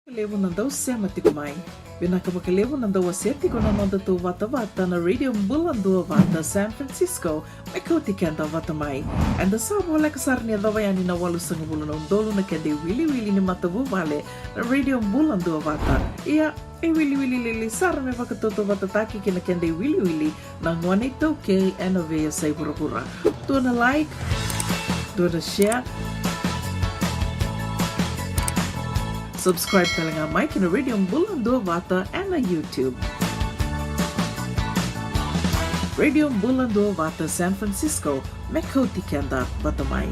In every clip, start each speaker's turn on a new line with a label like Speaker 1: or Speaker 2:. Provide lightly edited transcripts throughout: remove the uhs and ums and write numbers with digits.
Speaker 1: Levo nandau sema tikumai. Binakabakalevo nandau aseti ko nanonda tu vata na radio Mbulando vata San Francisco, may kautikenda vatamai. And the sabo like sarni adawayani na walu sangabulu na undolu na kende wili ni matavu vale na radio Mbulando vata. Ia e wili lili sarme vakatoto vatataki kina kende wili na ngwane tauke and avea say pura. Tuana like, tuana share, subscribe talang Mike na Radio Mbulando Vata and na YouTube. Radio Mbulando Vata San Francisco, Mekoti Kenda Vatamai.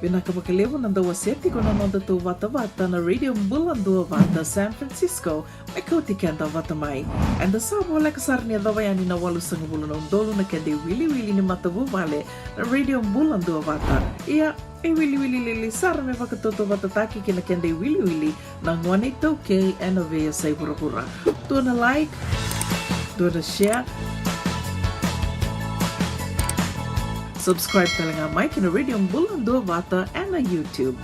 Speaker 1: Binakabakalevo nandau aseti ko nanonda tu vata na Radio Mbulando Vata San Francisco, may kautikenda vatamai. And the sabo like sarni adawayani na walu sangabulu na undolu na kende wili ni matavu vale na Radio Mbulando Vata. Ia e wili lili sarme vakatoto vatataki kina kende wili na ngwane tauke and avea say pura. Tuana like, tuana share, subscribe talang Mike na Radio Mbulando Vata and na YouTube.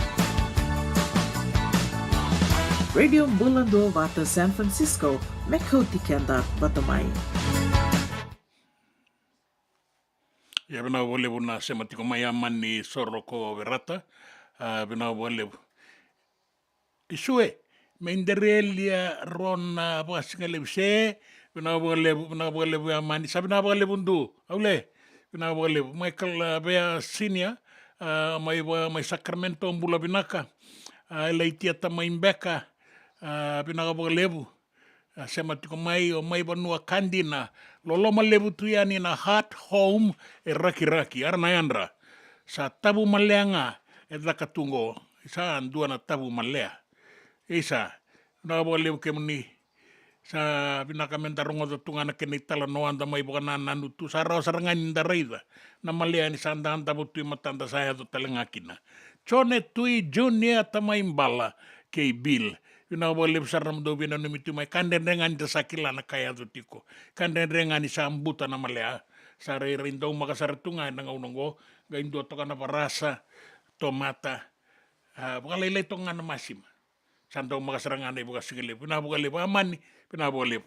Speaker 1: Radio Mbulando Vata San Francisco, Mekoti Kenda Vatamai.
Speaker 2: Ya bina wole buna semati ko mayaman ni soroko verata bina wole isue menderelia rona basingale bise bina wole mani sabina wole bundu aule bina wole Michael bea senior mai Sacramento mbula binaka leitia tama imbeka bina wole semati ko mai o mai banua kandina loloma lebu tuyani na heart home raki arna yandra sa tabu maleanga lakatungo isa andua na tabu malea isa na lebu kemni sa binakamenta rongo do tungana keni tala no anda mai bokana nanu tu sara sarangan indareida na malea ni sanda anda butu matanda saya do talengakina chone tui junior tamaimbala kei bill Ina boleh besar nam do bina numi tu mai kanden dengan sakila na kaya tu tiko kanden dengan ni sambuta na malea sare rindo maka sare tunga na ngaunongo gain do to kana parasa tomata bukan lele to ngana masim santo maka sarangane buka sigele pina buka le amani pina boleh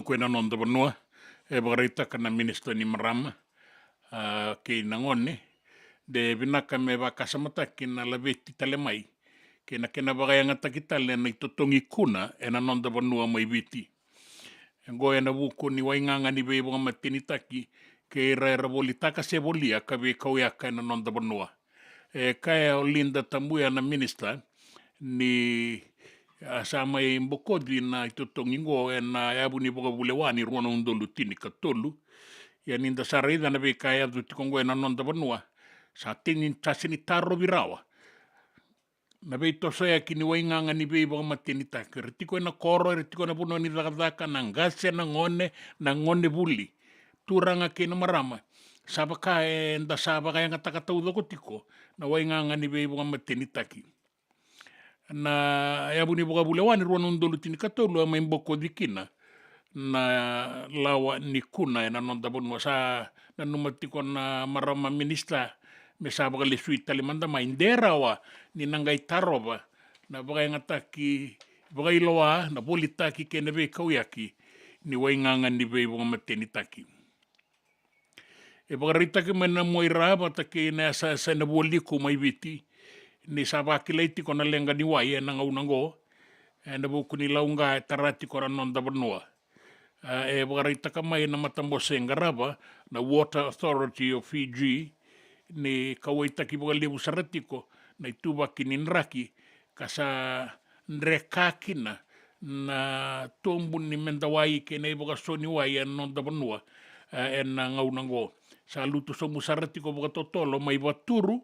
Speaker 2: tuku na non da banua e bagarita kana minister ni marama ke nangone de binaka me bakasamata kina laveti tale mai kena kena bagayanga takitale na itotongi kuna e na non da banua mai viti ngo na buku ni wainganga ni be bonga matinitaki ke ra volitaka se volia ka be kauya ka na non da banua e kaya o Linda Tamuia na minister ni sa mai mbokodi na itotongi ngo e na yabu ni boga bulewani ruana undolu tini ka tolu ya ninda sarida na be kaya du tikongo e na non da banua sa tini tasini taro virawa na be to soya kini wainganga ni be boga matinitaki ritiko na koro ritiko na puno ni dakadaka na ngase na ngone buli turanga ke na marama saba ka e nda saba kaya nga takatau doko tiko na wainganga ni be boga matinitaki na yabu ni boga bulewani ruana undolu tini ka tolu ama imboko dikina na lawa ni kuna na non da bonua sa na numatiko na marama minista me sa baga le sui tali manda ma indera wa ni nangai taroba na baga ngataki baga iloa na bolitaki ke nebe kauyaki ni wainganga ni be boga mateni taki e baga ritaki mena moira ba take na sa na boliku mai viti ni sa ba kileiti kona lenga ni wai na ngaunango e na buku ni launga tarati kora non da bonua e wakaritaka mai na matambose ngaraba na Water Authority of Fiji ni kawaitaki waka levu saratiko na ituba kininraki kasa nrekakina na tombu ni mendawai ke na waka soni wai e non da banua e na ngaunango sa lutu somu saratiko waka totolo mai waturu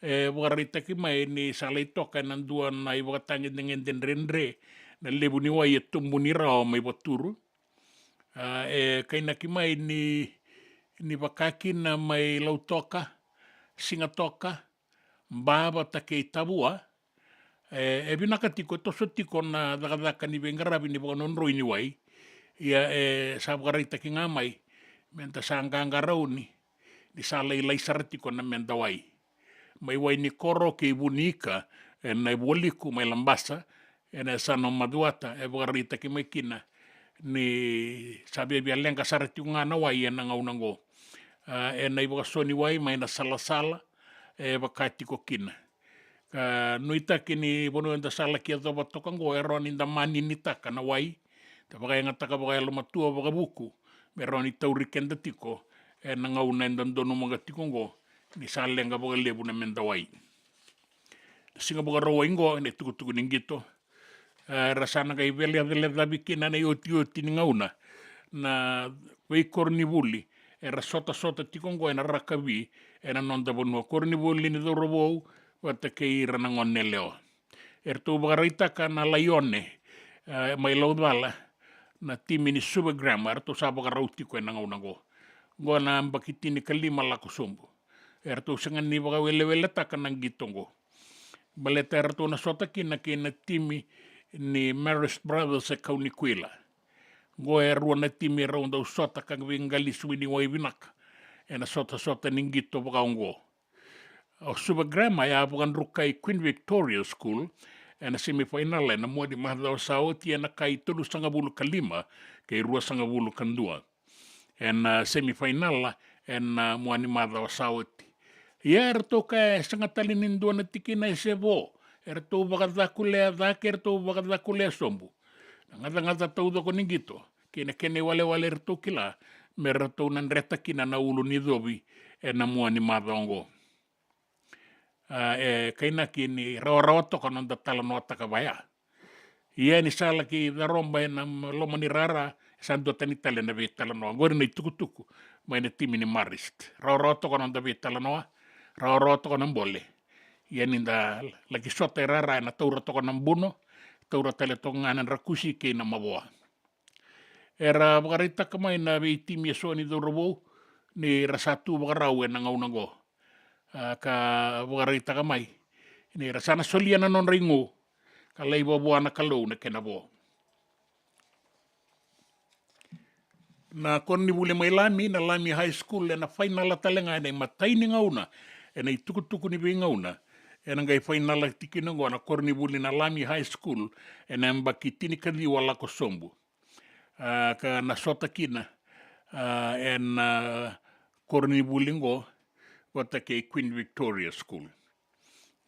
Speaker 2: e wakaritaki mai ni sa leitoka nandua na i waka tangin dengan denrendre na levu ni wai e tombu ni rao mai waturu e kainaki mai ni wakaki na mai lautoka, singatoka, mbaba take tabua, e binaka tiko, toso tiko na dakadaka ni bengarabi ni baka nonroi ni wai, ia e sabakarai taki ngā mai, menta sa ngangarau ni sa lai saratiko na menta wai. Mai wai ni koro ke ibunika, e na woliku mai lambasa, e na sa no maduata, e bakarai taki mai kina, ni sabi bia lenga sarati nga na wai na ngaunango e na iba soni wai mai na salasala e bakati ko kina nuita kini bono enda sala kia do batokango e roni nda mani ni taka na wai ta baka nga taka baka lo matua baka buku me roni tauri kenda tiko e na ngauna enda dono mga tikongo ni sa lenga baka lebu na menda wai singa baka rawa ingo ne tuku ningito rasana kai vele labi kina na yoti ni ngauna na wei kornibuli era sota tikongo ena rakabi ena non da bonua kornibuli ni dorobou wata kei rana ngonne leo tu bagarita kana layone mai laudala na timi ni supergram tu sa bagarauti ko ena ngauna go na mbakitini kalima lako sombo tu sangan ni baga wele takana gitongo baleta tu na sota kina timi ni Marist Brothers e Kaunikwila. Goe ruana timi raunda usota kang vingali suini wai vinaka. E na sota ningito wakaungo. O subagrama ya bukan rukai Queen Victoria School e na semifinal e na muadi mahadao saoti e na kai tulu sangabulu kalima kei rua sangabulu kandua. E na semifinal e na muani mahadao saoti. Ia erto ka sangatalinin dua na tikina e sebo. Erto bakadakule adake erto bakadakule sombu ngata tau do koningito kene wale erto kila merto nan reta kina na ulu ni dobi e na muani madongo e kaina kini rawa to kono da tala no takabaya ia ni sala ki da romba na lomo ni rara sando tani tale na be tala no ngor ni tuku mai na timi ni marist rawa to kono da be tala no rawa to kono bolle ia ninda lagi sota rara na taura toko nambuno taura tele tonganan rakusi ke na maboa era bagarita kamai na be timi so ni do robo ni rasatu bagarau na ngaunango ka bagarita kamai ni rasana soliana non ringo kalai bobo na kalau na kenabo na konni bule mai lami na lami high school na final talenga na mataini ngauna na itukutuku ni be ngauna e ngai final tikina ngona korni buli na lami high school e na mbakitini kadi wala ko sombu ka nasota kina en Kornibulingo wata ke Queen Victoria School.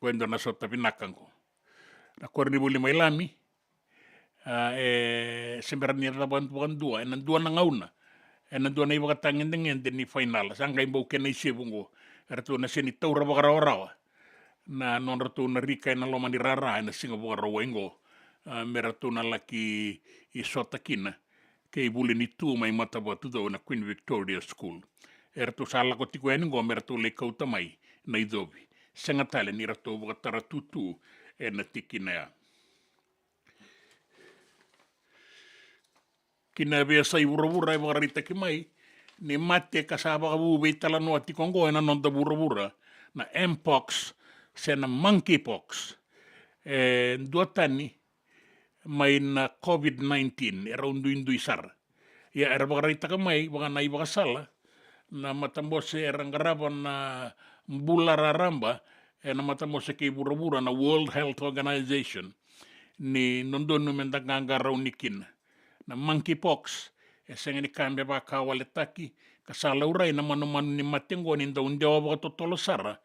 Speaker 2: Kwenda nasota pinakango. Na Kornibuli mailami semberani na bukan dua enan dua na ngauna. Enan dua na iba katangin dengan ni final. Sangga imbo kena isebungo. Ertu na seni taura bakarawa. Na non ratu na rika na loma ni rara na singa bakarawengo. Meratu na laki isota kina. Kei buli ni tu mai mata batu do na Queen Victoria School. Ertu sala ko tiku eningo meratu le kauta mai na idobi. Sengatale ni ratu bakatara tutu na tikina ya. Kina biasa ibura-bura e bagarita ki mai, ni mate kasaba ka bube itala no ati kongo na non da bura-bura, na mpox, se na monkeypox. Dua tani, mai na COVID-19, era undu isar. Ya era bagarita ka mai, baga na iba kasala, na matambose erangaraba na mbula raramba, na matambose ke ibura-bura na World Health Organization, ni nondonu mendanganga raunikin. Na monkeypox senga ni kambe ba ka wale taki kasala urai na manu ni matengo ni nda unde wa totolo sara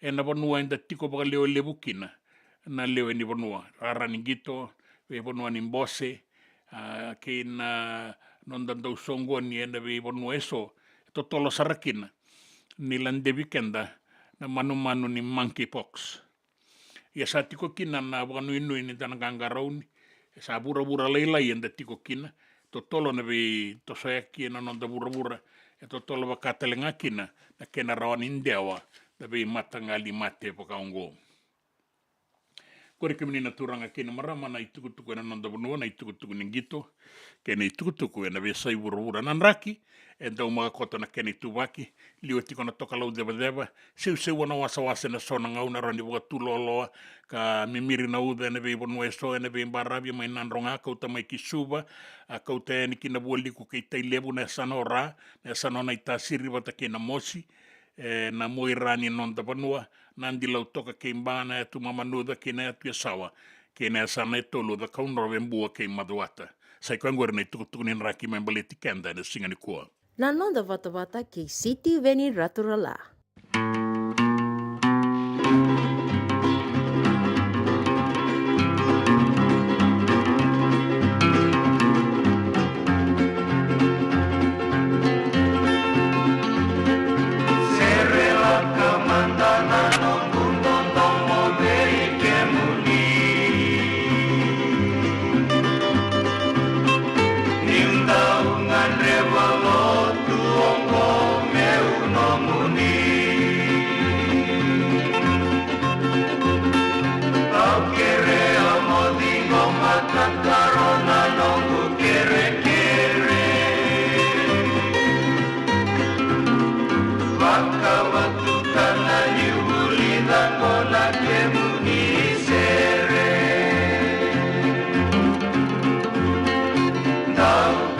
Speaker 2: na bonua inda tiko ba leo lebukina na leo ni bonua rara ni gito we bonua ni mbose ke na nonda ndo songo ni enda we bonua eso totolo sarakina ni lande weekenda na manu ni monkeypox ya sa tiko kina na banu inu ni tanaganga rauni sa bura-bura leilai enda tiko kina, totolo na vi tosoya kina nonda bura-bura, totolo ba katalenga kina, na kena rawan indewa, na vi matangali mate pakaungo. Kore kemini na turanga kina marama na itukutuku na nonda bunua, na itukutuku ningito, kena itukutuku na vi sai bura-bura nanraki, enda umaga kota na kena itubaki, liwa tiko na toka lau deba-deba, seu wana wasa-wasa na sona ngau na rani buka tuloloa, ka mimiri na uda na vei bonua eso, na vei mbarabi mai nanronga, kauta mai kisuba, kauta eni kina bualiku kei tailebu na sanora, na sanona itasiri wata kena mosi, na moirani nonda banua, nandi lau toka kei mbana e tu mamanuda kena atu ya sawa, kena sana e tolu da kaunora wembua kei maduata. Sai kuangore na itukutuku ni nraki mai mbaleti kenda na singa ni kua.
Speaker 3: Na nonda vata-vata kei City Veni Raturala.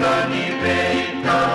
Speaker 4: Kani beita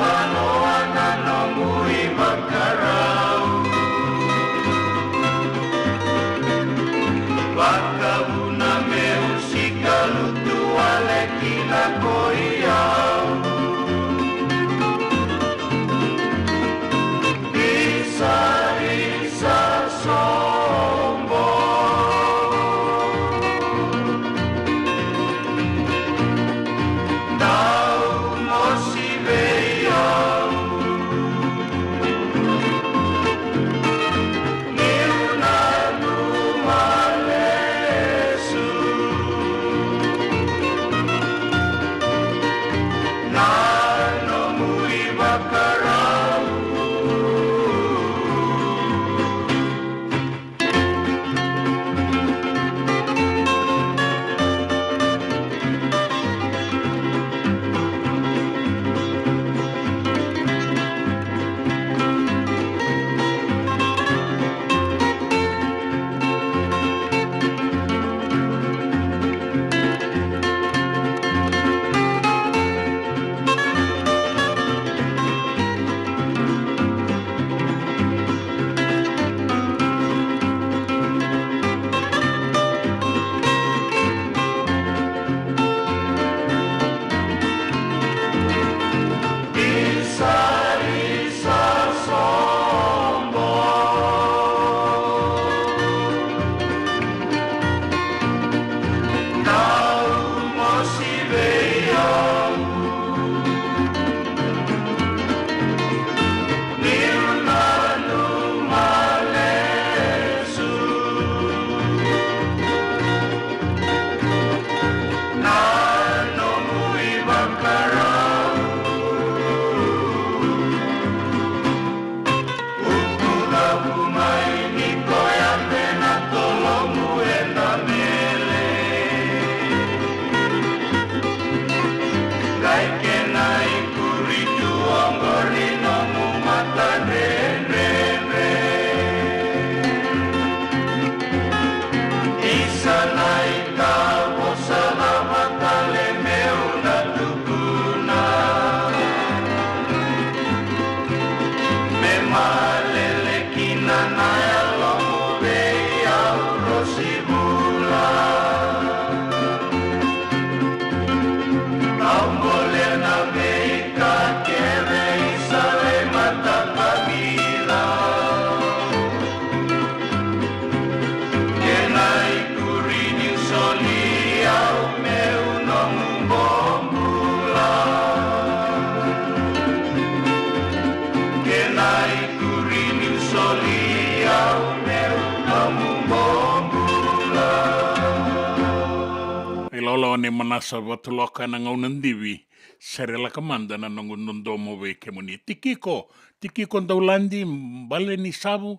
Speaker 2: ne manasa watuloka na ngaunandiwi serela kamanda na nangunundomo we kemuni. Tikiko daulandi mbale ni sabu,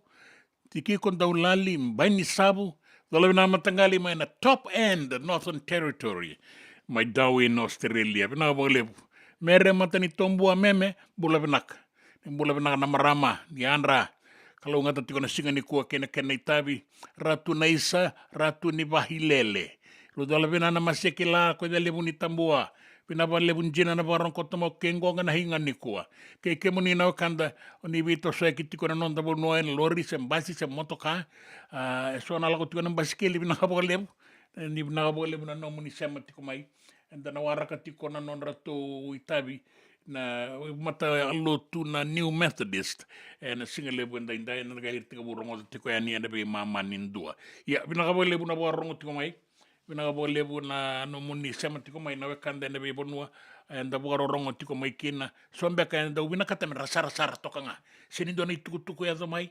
Speaker 2: tikiko daulali mbai ni sabu, dalawi na matangali may na top end Northern Territory, may dawi in Australia. Pinabaglebu, mere mata ni tombua meme, bula binak na marama, ni anra. Kalau ngata tiko na singa ni kuwa kena itabi, ratu na isa, ratu ni bahilele. Ludala bina na masekila ko dali buni tambua pinabale bunjina na barang kota mo kengo nga nahingan ni kuwa ke muni na kanda oni bito sa kitiko na nonda bo noen lori sem basi sem motoka so na lago tiko na basikeli binakabole ni binakabole na no muni sem tiko mai anda na waraka tiko na non rato itabi na mata alotu na New Methodist na singale bunda inda na galir tiko burongo tiko ya ni anda be mama nindua ya binakabole buna borongo tiko mai Pinagabole na no muni sema tiko mai nawe kanda na be bonua and the rongo tiko mai kina sombe ka nda ubina kata rasara toka nga sinindo na tuku ya mai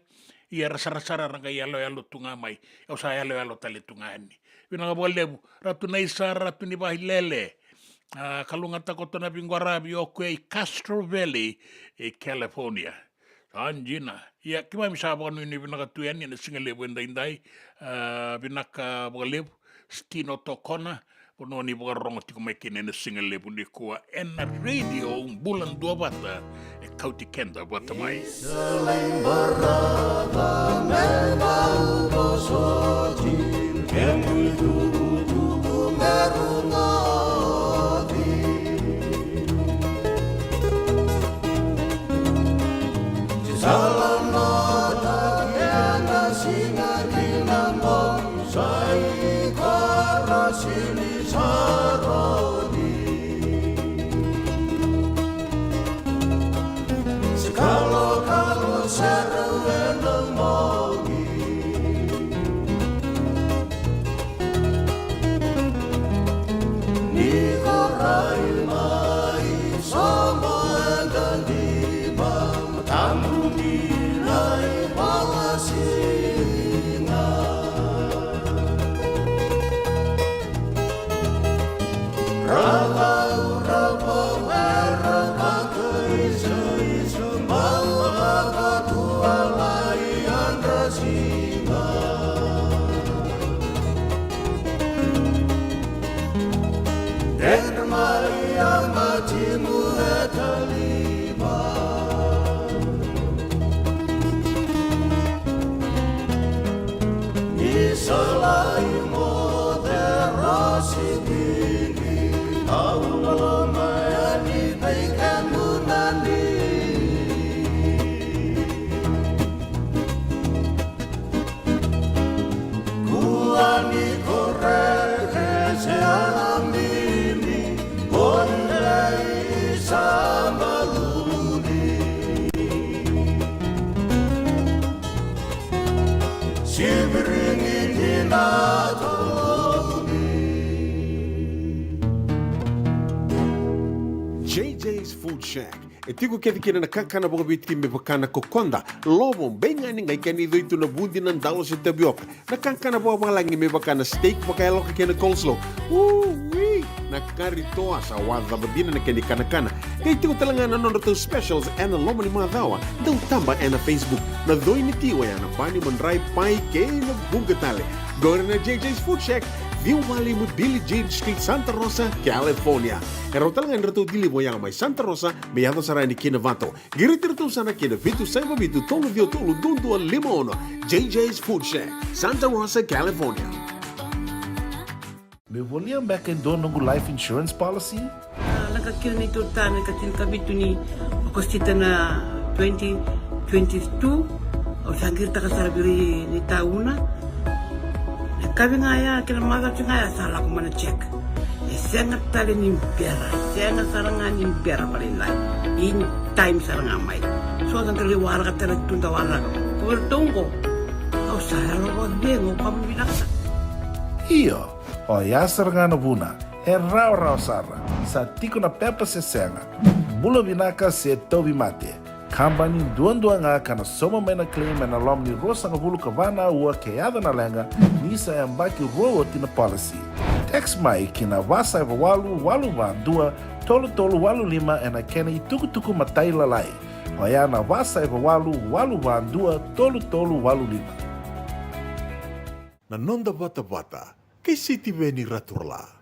Speaker 2: ia rasara ranga yalo tunga mai o sa yalo tali tunga ni pinagabole ratu na isa ratu ni bahilele kalunga takoto na bingwarabi o kwe Castro Valley California Anjina ia kima misaba no ni binakatuyan ni singale benda indai binaka bolebu Stino Tokona, pono ni borongo tiko mai kene na singale bundi kua ena radio bulan dua bata e kauti kenda bata mai. Saling berada memang bosotin kemu tuku merungati salam nada kena singali nambong sai Sili saroni Sekalo serewen lemongi Ni korai mai sama dan di bang tamu nilai palasinga
Speaker 4: JJ's Food Shack. E tiku kedi kina na kakana boka biti me bakana kokonda. Lobo benga ni ngai kani doitu na bundi na ndalo se tabioka. Na kakana boka malangi me bakana steak baka ya loka kena coleslaw. Wee! Na kari toa sa wadha badina na keni kana. Kay tiku talangana non rato specials and lomo ni madhawa. Daw tamba na Facebook. Na doi ni tiwa ya na pani mandrai pai kay na bungatale. Go na JJ's Food Shack. Viu Valley mo Dili Jade Street, Santa Rosa, California. Karo talagang rato dili mo yang may Santa Rosa, may yato sarani kinavato. Giritirto sana kinavitu sa mabitu tolo vio tolo dundu al limono. JJ's Food Shack, Santa Rosa, California.
Speaker 5: Me volia back in dono life insurance policy?
Speaker 6: Nakakil ni tutana katil kabitu ni kostita na 2022 o sagir ta kasarabiri ni tauna. Kami ngaya kila mada tu ngaya salah aku mana cek. Sangat tali nimpiara, sangat sarangan nimpiara paling lain. In time sarangan mai. So kan kali warga terus tunda warga. Kau tunggu. Kau saya lo dengo kamu binasa.
Speaker 5: Iyo, o ya sarangan buna. Rau sara. Sa tiko na pepa se senga. Bulo binaka se tobi mate. Kambani duan nga kana soma mena claim na lom ni rosa nga bulu kavana ua keada na lenga nisa e ambaki rowo tina policy. Text mai kina wasa walu walu dua tolu tolu walu lima e na kene i tuku tuku matai lalai. Oia na wasa walu dua tolu tolu walu lima.
Speaker 4: Na nonda bata-bata, kay City Veni Raturla.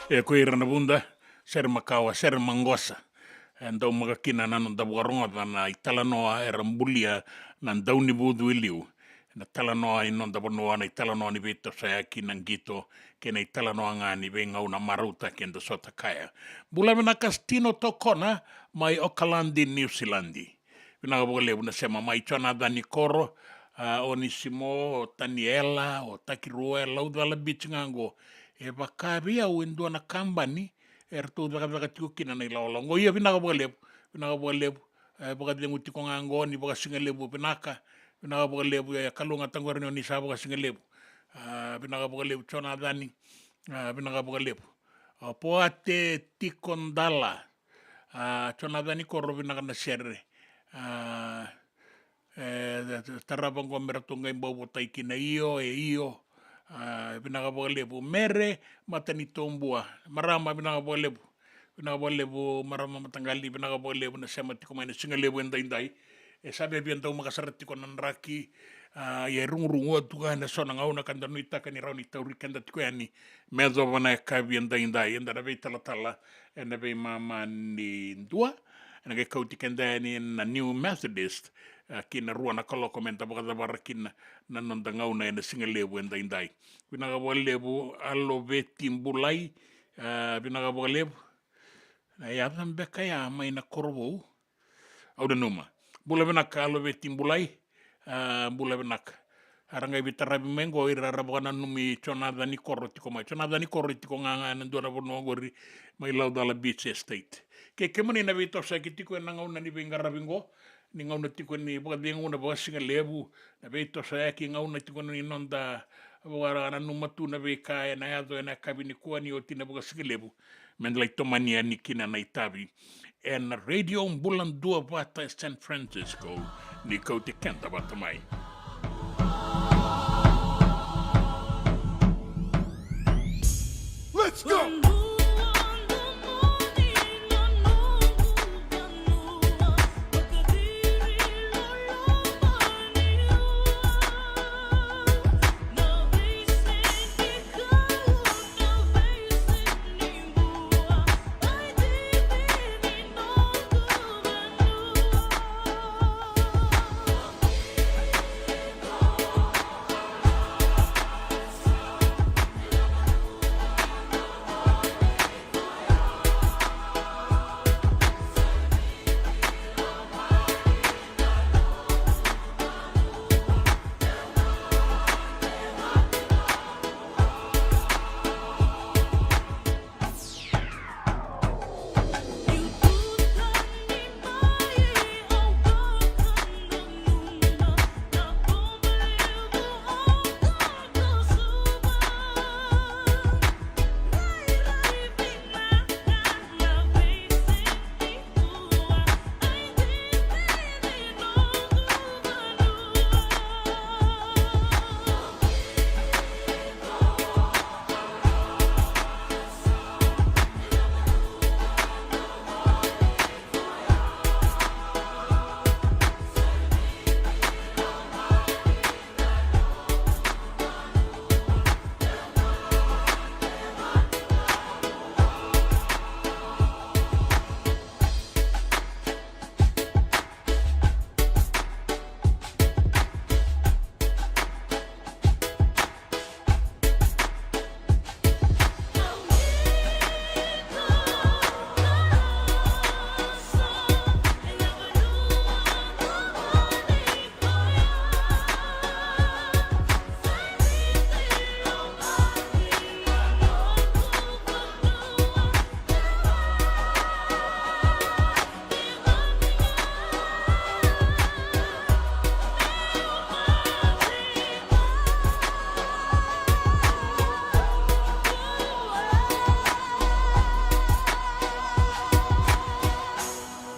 Speaker 2: E koe rana bunda, ser makawa, ser mangosa. Andau magakina nanon da waronga na italanoa e rambulia nan dauni budu iliu. Na talanoa inon da wanoa na italanoa ni veto sayaki nang gito ke na italanoa nga ni vengau na marauta ke nda sota kaya. Bula mena kastino tokona mai Aucklandi, New Zealandi. Vina wale una sema mai chona dani koro, Onisimo, o Taniela, o Takirua, laudala bitchingango. E wakawia o indua na kambani, tu waka tiko kina na ilaolongo. Ia vinaka wakalebu, wakalebu tiko ngango, ni waka singalebu pinaka, vinaka wakalebu ya kalunga tangwarani o nisa waka singalebu. Vinaka wakalebu chona dani, vinaka wakalebu. Poate tikondala, chona dani koro vinaka na sere. Tarabango meratunga imbawo taikina iyo, pinakapakalebu mere matani tombua marama pinakapakalebu marama matanggali pinakapakalebu na sema tiko maina singalebu endai sabe bientau makasarati ko nanraki ya rungu tuka na sona ngau na kanda nuita kani rauni tauri kanda tiko yani mezo wana ka biendai enda be tala enda be mama ni dua ena ke kauti kanda ni na New Methodist kina rua na kalo komenta baka dabara kina na nonda ngau na ena singalebu endai pinakapakalebu alo vetimbulai pinakapakalebu na ya beka ya mai na korbo au de numa bula benaka alo vetimbulai bula benaka arangai bitarabi mengo ira rabana numi chona dani korro tiko nganga na dora bono gori mai laudala beach estate ke kemani na vito sa kitiko na ngau na ni benga rabingo ni ngauna tiko ni baka dia nguna baka singa lebu na be to sa ki ngauna tiko ni nonda wara na numatu na be ka na ado na kabini kuwa ni otina baka singa lebu men lai tomania ni kina na itabi en radio bulan dua vata San Francisco ni kau te kenta vata mai.
Speaker 4: Let's go!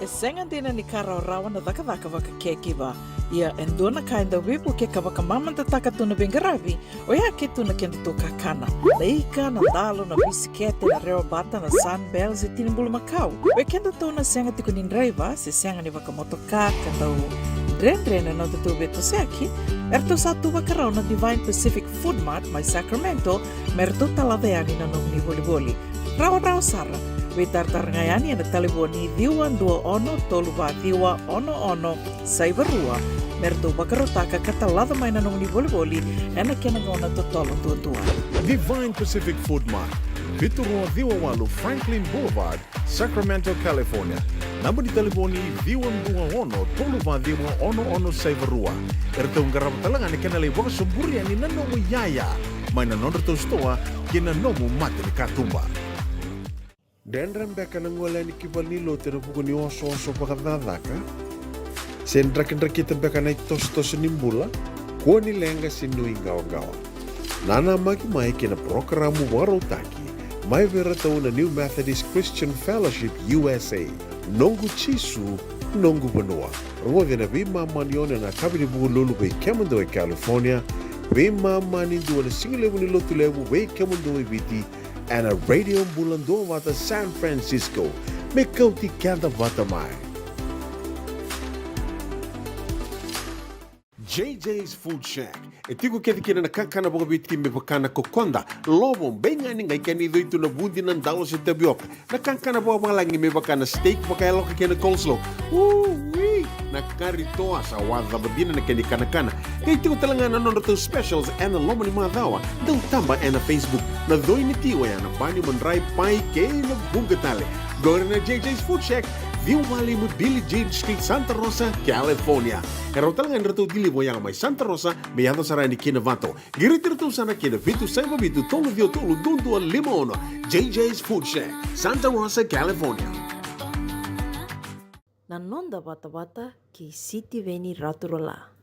Speaker 1: Senga dina ni kara rawa na daka waka kekiwa. Ia endona kainda wipu ke kawaka mamanta taka tuna bengaravi. O ia ke tuna kenda to kakana. Na ika, na dalo, na bisikete, na reo bata, na sunbells e tinimbulu makau. We kenda tona senga tiko ni driver, se senga ni waka motoka, kandau drendre na to beto seki. Erto satu wakarau na Divine Pacific Food Mart, mai Sacramento, merto talaveani na nong ni boli-boli. Rawa sara. We tartarngayani na taliboni diwan dua ono toluwa diwa ono saibarua. Merto bakarotaka katalada mai na nung ni boli-boli ena kena ngona totolo tua.
Speaker 4: Divine Pacific Food Mart, Vitorua Diwawalu Franklin Boulevard, Sacramento, California. Namba di taliboni diwan dua ono toluwa diwa ono saibarua. Erto ngarap talangan ni kena lewa sumburi ani nanomu yaya. Mai na nondor tostoa kena nomu mate ni katumba. Dendram beka na ngola ni kibali lo tero puko ni oso pakadadaka. Sen drak kita beka na tos nimbula. Ko ni lenga sinu ingawa-gawa. Nana maki mai kina programu warotaki. Mai vera tau na New Methodist Christian Fellowship USA. Nongu chisu, nongu banua. Rua na vima manione na kabini buku lulu bei Kemando e California. Vima mani dua na singilewu ni lotu lewu bei Kemando e viti. And a radio bulando vata San Francisco. Me kauti kanta vata mai. JJ's Food Shack. E tiku keti kina na kakana boka biti me pakana kokonda. Lobo benga ni ngai kani doitu na bundi nan dalo se tabioka. Na kakana boka malangi me pakana steak pakai loka kena coleslaw. Na karitoa sa wadha badina na kani kana. Kaya tiku talanga na nondo specials and the lomo ni madawa. Dau tamba na Facebook. Na doi ni tiwa ya na bani mandrai pai kaya na bungatale. Go na JJ's Food Shack. View Valley mo Billie Jean Street, Santa Rosa, California. Karo talagang rito dili mo yang may Santa Rosa, may yato sarani kinavato. Girit-rito sana kinavitu sa ibabitu tolo dio tolo dundo limono. JJ's Food Shack, Santa Rosa, California.
Speaker 3: Na non da wata-wata ki Siti Veni Raturala.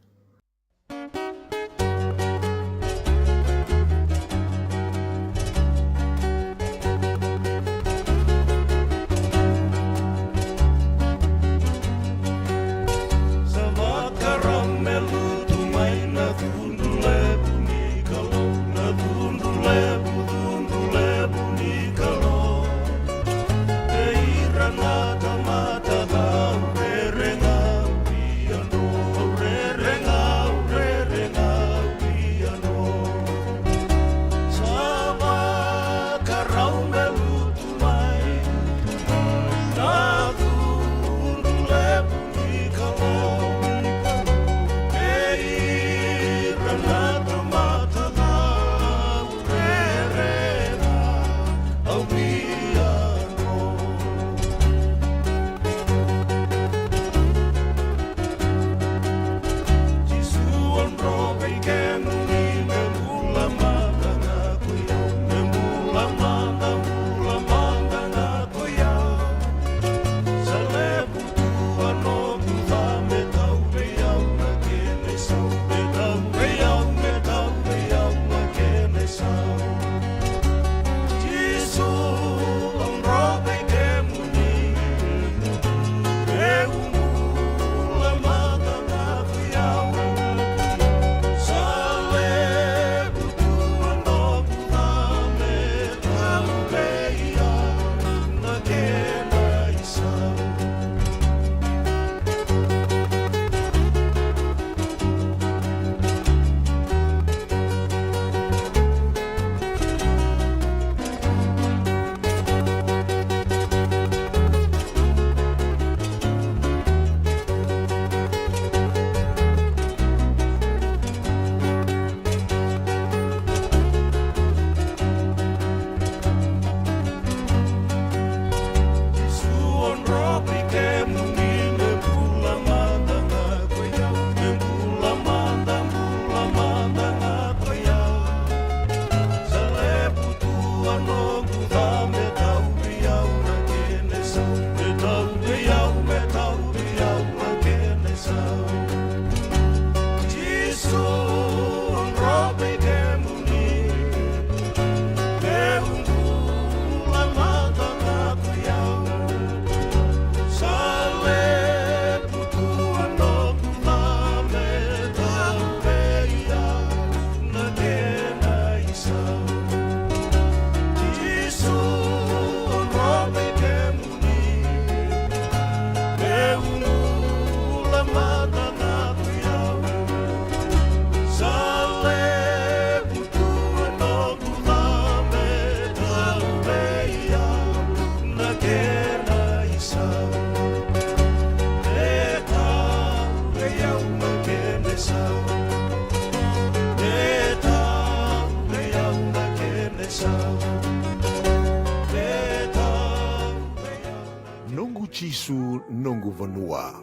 Speaker 4: Nongu Chisu Nongu Vanua.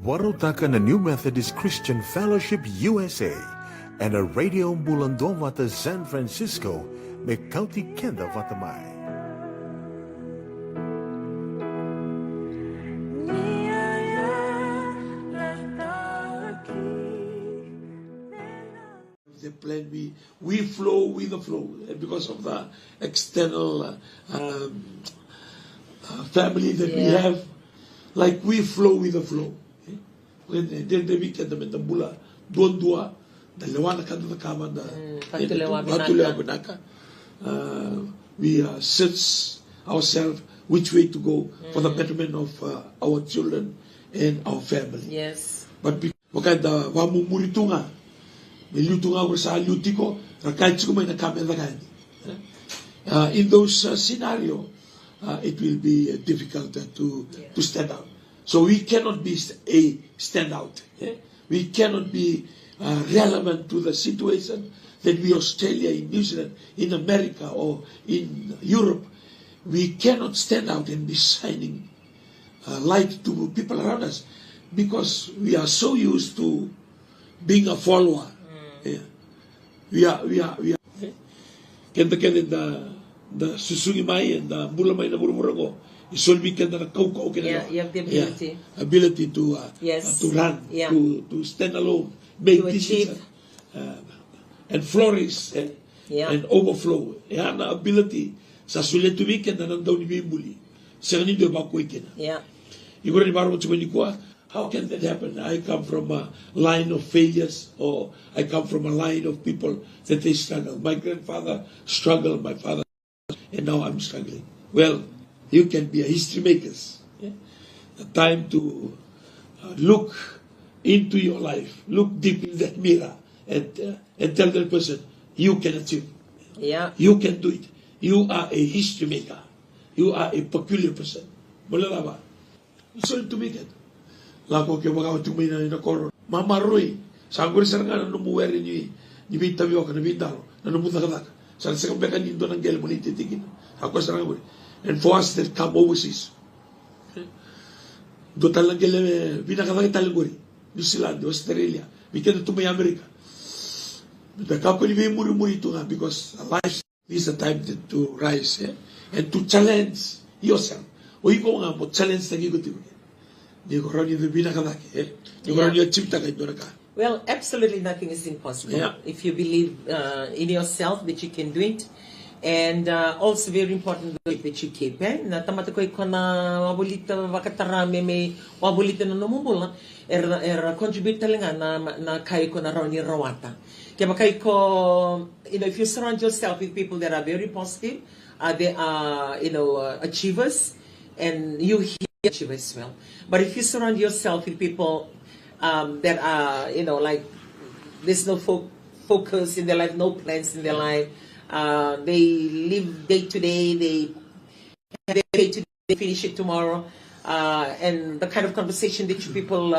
Speaker 4: Warotaka na New Methodist Christian Fellowship USA and a Radio Mulandovata San Francisco me County Kenda Vatamai.
Speaker 7: The plan we flow with the flow, and because of the external family that we have, like we flow with the flow. When the weekend the bula dua the kanda the kama the we search ourselves which way to go for the betterment of our children and our family.
Speaker 3: Yes.
Speaker 7: But wakanda wamu muritunga Milutunga sa lutiko rakaichiko may nakamenda in those scenario it will be difficult to stand out. So we cannot be a standout. We cannot be relevant to the situation that we Australia, in New Zealand, in America or in Europe. We cannot stand out and be shining light to people around us because we are so used to being a follower. We are. Kenta the susungi mai and the bulamai na burumurago Isolvi ka na kau
Speaker 3: Yeah, you have the ability.
Speaker 7: ability to
Speaker 3: Yes.
Speaker 7: to run,
Speaker 3: Yeah.
Speaker 7: to stand alone, make
Speaker 3: To
Speaker 7: decisions,
Speaker 3: achieve.
Speaker 7: and flourish
Speaker 3: Yeah.
Speaker 7: and overflow. Yan na ability sa sulit tumikin na nandaw ni Bimuli. Sa kanito ba ko ikin?
Speaker 3: Yeah.
Speaker 7: Igor ni Baro Tsumani, how can that happen? I come from a line of failures, or I come from a line of people that they struggle. My grandfather struggled, my father, and now I'm struggling. Well, you can be a history makers. Yeah? The time to look into your life, look deep in that mirror, and tell that person, you can achieve.
Speaker 3: Yeah.
Speaker 7: You can do it. You are a history maker. You are a peculiar person. Mula ba? So to make it. Lako ke mga tumay na nakoro. Mamaroy. Saguri sa nga numuweri ni Vita Vioca, ni Vitalo, na numuta ka. Sa kambekan nindo ng gel mo nititigin. Ako sa nga. And for us that come overseas. Do talang gel binakatang talaguri. New Zealand, Australia. Bika na tumay Amerika. Kako ni muri ito nga because life is the time to rise and to challenge yourself. O ikaw nga mo challenge na gigutin. Di ko rin yung binakataki. Di ko rin yung achieve ka ito na ka.
Speaker 3: Well, absolutely nothing is impossible.
Speaker 7: Yeah.
Speaker 3: If you believe in yourself that you can do it. And also very important that you keep. Na tamata ko na wabulita wakatarame may wabulita na numubula contribute talaga na kayo ko na raw ni rawata. Kaya makay ko, if you surround yourself with people that are very positive, they are, achievers, and you achieve as well. But if you surround yourself with people that are, like, there's no focus in their life, no plans in their life, they live day to day, they have their day to day, finish it tomorrow, and the kind of conversation that you people,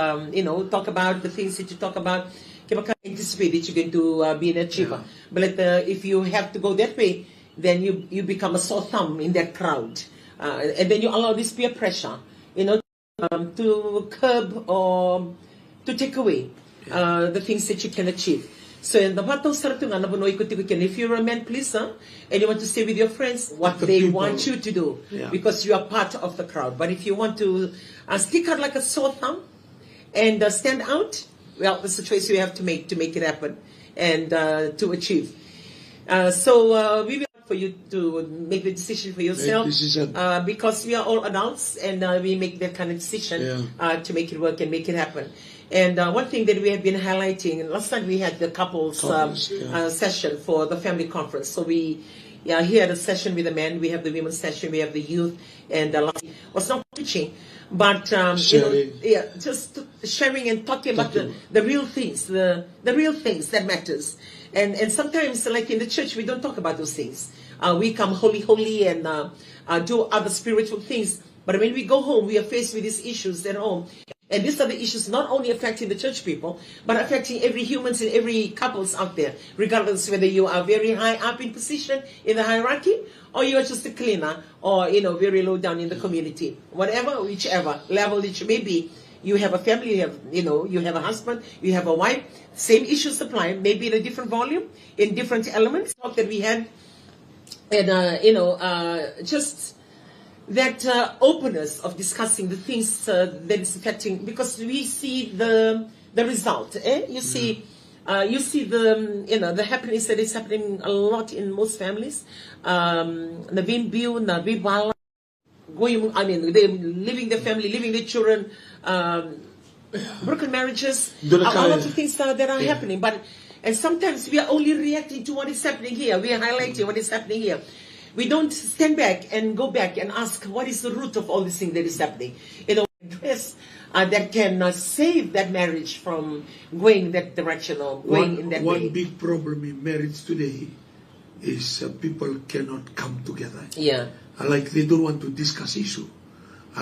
Speaker 3: talk about, the things that you talk about, you can anticipate that you're going to be an achiever. But if you have to go that way, then you become a sore thumb in that crowd. And then you allow this peer pressure, to curb or to take away the things that you can achieve. So in the if you're a man pleaser and you want to stay with your friends, what they
Speaker 7: people
Speaker 3: want you to do, because you are part of the crowd. But if you want to stick out like a sore thumb and stand out, well, that's the choice you have to make it happen and to achieve. So we will for you to make the decision for yourself, because we are all adults and we make that kind of decision to make it work and make it happen. And one thing that we have been highlighting, last time we had the couples session for the family conference. So we here had a session with the men, we have the women's session, we have the youth, and was not preaching, but just sharing and talking about the real things, the real things that matters. And sometimes, like in the church, we don't talk about those things. We come holy and do other spiritual things. But when we go home, we are faced with these issues at home. And these are the issues not only affecting the church people, but affecting every humans and every couples out there, regardless whether you are very high up in position in the hierarchy, or you are just a cleaner, or very low down in the community. Whatever, whichever level that you may be, you have a family, you have a husband, you have a wife, same issues apply, maybe in a different volume, in different elements that we had, and just that openness of discussing the things that is affecting, because we see the result. You see the happiness that is happening a lot in most families. They're living their family, living their children, broken marriages, a lot of things that are happening. And sometimes we are only reacting to what is happening here. We are highlighting what is happening here. We don't stand back and go back and ask what is the root of all this thing that is happening. Address that can save that marriage from going that direction or going in that way.
Speaker 7: One big problem in marriage today is people cannot come together.
Speaker 3: Yeah.
Speaker 7: Like they don't want to discuss issue.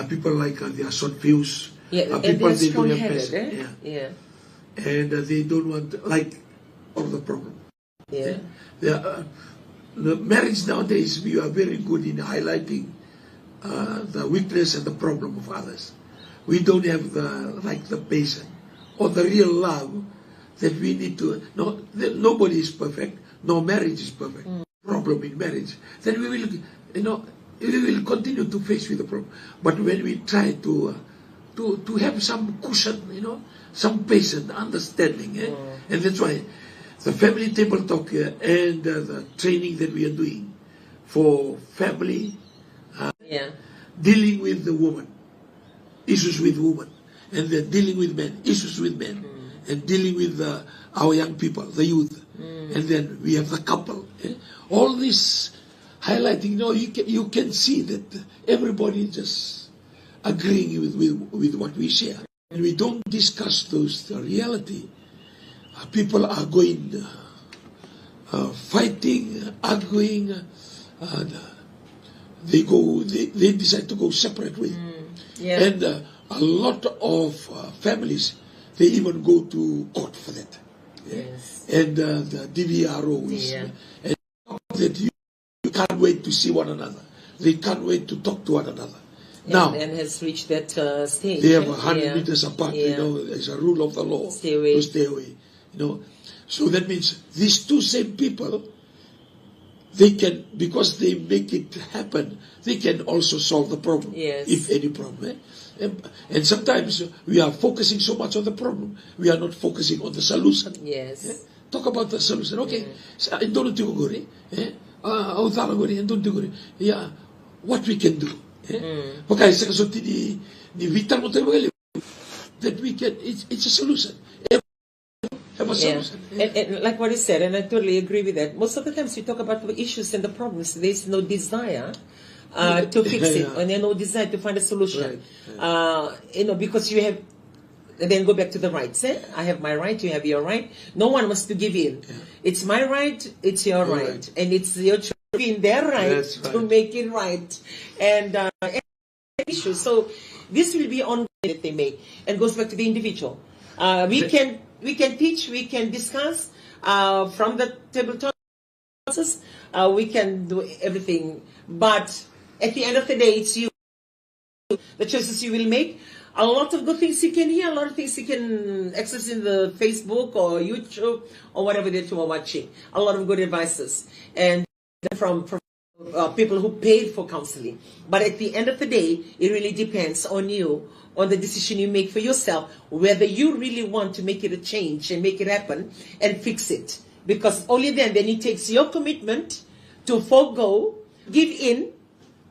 Speaker 7: People like they are short fuse.
Speaker 3: Yeah,
Speaker 7: people
Speaker 3: and
Speaker 7: they don't have
Speaker 3: strong-headed,
Speaker 7: patience.
Speaker 3: Yeah.
Speaker 7: And they don't want like all the problem.
Speaker 3: Yeah.
Speaker 7: The marriage nowadays, we are very good in highlighting the weakness and the problem of others. We don't have the patience or the real love that we need to. Nobody is perfect. No marriage is perfect. Problem in marriage. Then we will, we will continue to face with the problem. But when we try to have some cushion, some patience, understanding, and that's why the family table talk and the training that we are doing for family, dealing with the woman, issues with women, and then dealing with men, issues with men, and dealing with our young people, the youth, and then we have the couple. All this highlighting, you can see that everybody is just agreeing with what we share. And we don't discuss the reality. People are going, fighting, arguing, they decide to go separate way. And a lot of families, they even go to court for that. And the DVRO is, and that you can't wait to see one another. They can't wait to talk to one another. Now,
Speaker 3: and has reached that stage.
Speaker 7: They have 100 meters apart, as a rule of the law.
Speaker 3: Stay away.
Speaker 7: To stay away. So that means these two same people, they can, because they make it happen, they can also solve the problem, if any problem. And sometimes we are focusing so much on the problem, we are not focusing on the solution. Talk about the solution. Okay, what we can do. That we can, it's a solution. Have a solution.
Speaker 3: And like what he said, and I totally agree with that. Most of the times we talk about the issues and the problems. There's no desire to fix it, and there's no desire to find a solution. Because you have, and then go back to the rights. I have my right, you have your right. No one wants to give in. It's my right, it's your right. And it's your choice in their right to make it right. And issues. So this will be ongoing that they make, and goes back to the individual. We can teach, we can discuss from the tabletop process. We can do everything, but at the end of the day, it's you. The choices you will make. A lot of good things you can hear, a lot of things you can access in the Facebook or YouTube or whatever that you are watching. A lot of good advices, and from people who paid for counseling. But at the end of the day, it really depends on you, on the decision you make for yourself, whether you really want to make it a change and make it happen and fix it. Because only then it takes your commitment to forego, give in,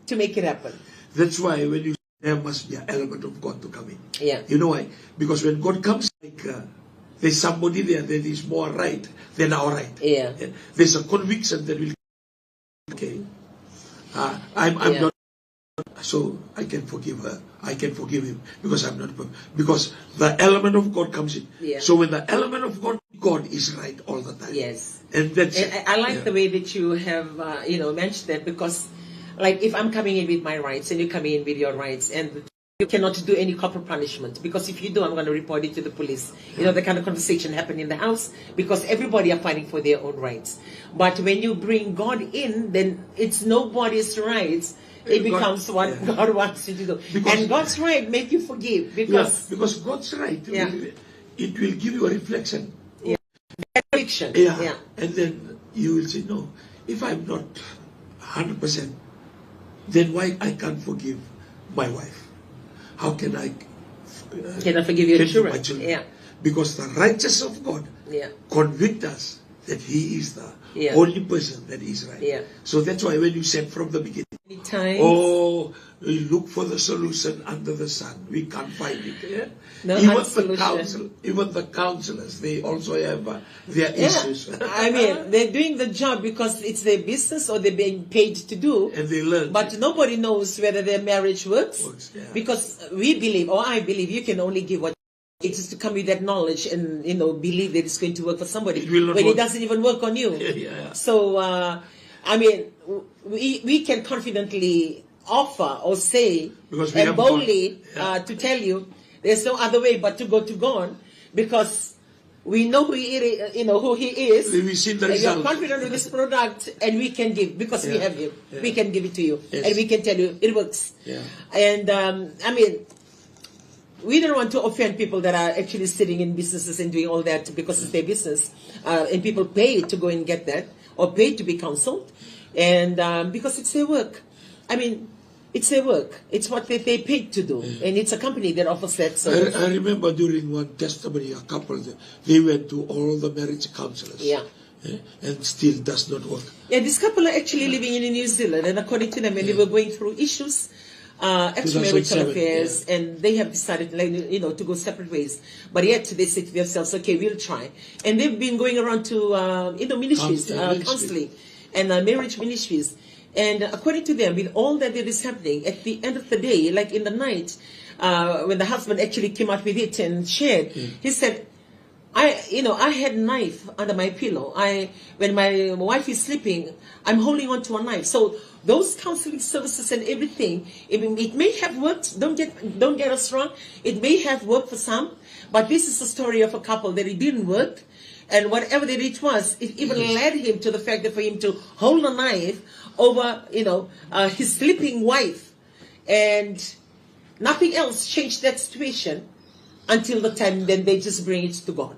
Speaker 3: to make it happen.
Speaker 7: That's why when you there must be an element of God to come in.
Speaker 3: You
Speaker 7: know why? Because when God comes, there's somebody there that is more right than our right. There's a conviction that will. Okay, I'm not, so I can forgive her. I can forgive him because I'm not. Because the element of God comes in. So when the element of God is right all the time. And that's.
Speaker 3: And I like the way that you have mentioned that, because, like, if I'm coming in with my rights and you come in with your rights, and you cannot do any corporal punishment, because if you do, I'm going to report it to the police. The kind of conversation happened in the house, because everybody are fighting for their own rights. But when you bring God in, then it's nobody's rights. It becomes what God wants you to do. And God's right make you forgive. Because
Speaker 7: God's right, it will give you a reflection.
Speaker 3: Conviction.
Speaker 7: And then you will say, no, if I'm not 100%, then why I can't forgive my wife? How can I
Speaker 3: forgive your children?
Speaker 7: Because the righteousness of God convict us that He is the only person that is right. So that's why when you said from the beginning, we look for the solution under the sun, we can't find it. Even the counselors, they also have their issues.
Speaker 3: I mean, they're doing the job because it's their business or they're being paid to do.
Speaker 7: And they learn.
Speaker 3: But nobody knows whether their marriage works. Because we believe, or I believe, you can only give what it is to come with that knowledge and believe that it's going to work for somebody when it doesn't even work on you. So I mean, we can confidently offer or say and boldly to tell you there's no other way but to go to God, because we know who He is.
Speaker 7: We've seen the
Speaker 3: results. We are confident with this product, and we can give, because we have Him. We can give it to you, and we can tell you it works. And I mean, we don't want to offend people that are actually sitting in businesses and doing all that because it's their business, and people pay to go and get that, or pay to be counseled, and because it's their work. I mean, it's their work. It's what they paid to do. And it's a company that offers that service.
Speaker 7: I remember during one testimony, a couple, they went to all the marriage counselors.
Speaker 3: Yeah.
Speaker 7: And still does not work.
Speaker 3: Yeah, this couple are actually living in New Zealand, and according to them, when they were going through issues, extramarital affairs, and they have decided, to go separate ways. But yet they say to themselves, okay, we'll try. And they've been going around to, ministries, counseling, and marriage ministries. And according to them, with all that is happening, at the end of the day, like in the night, when the husband actually came out with it and shared, he said, I had a knife under my pillow. When my wife is sleeping, I'm holding on to a knife. So those counseling services and everything, it may have worked. Don't get us wrong. It may have worked for some, but this is a story of a couple that it didn't work. And whatever that it was, it even led him to the fact that for him to hold a knife over, his sleeping wife. And nothing else changed that situation until the time then they just bring it to God,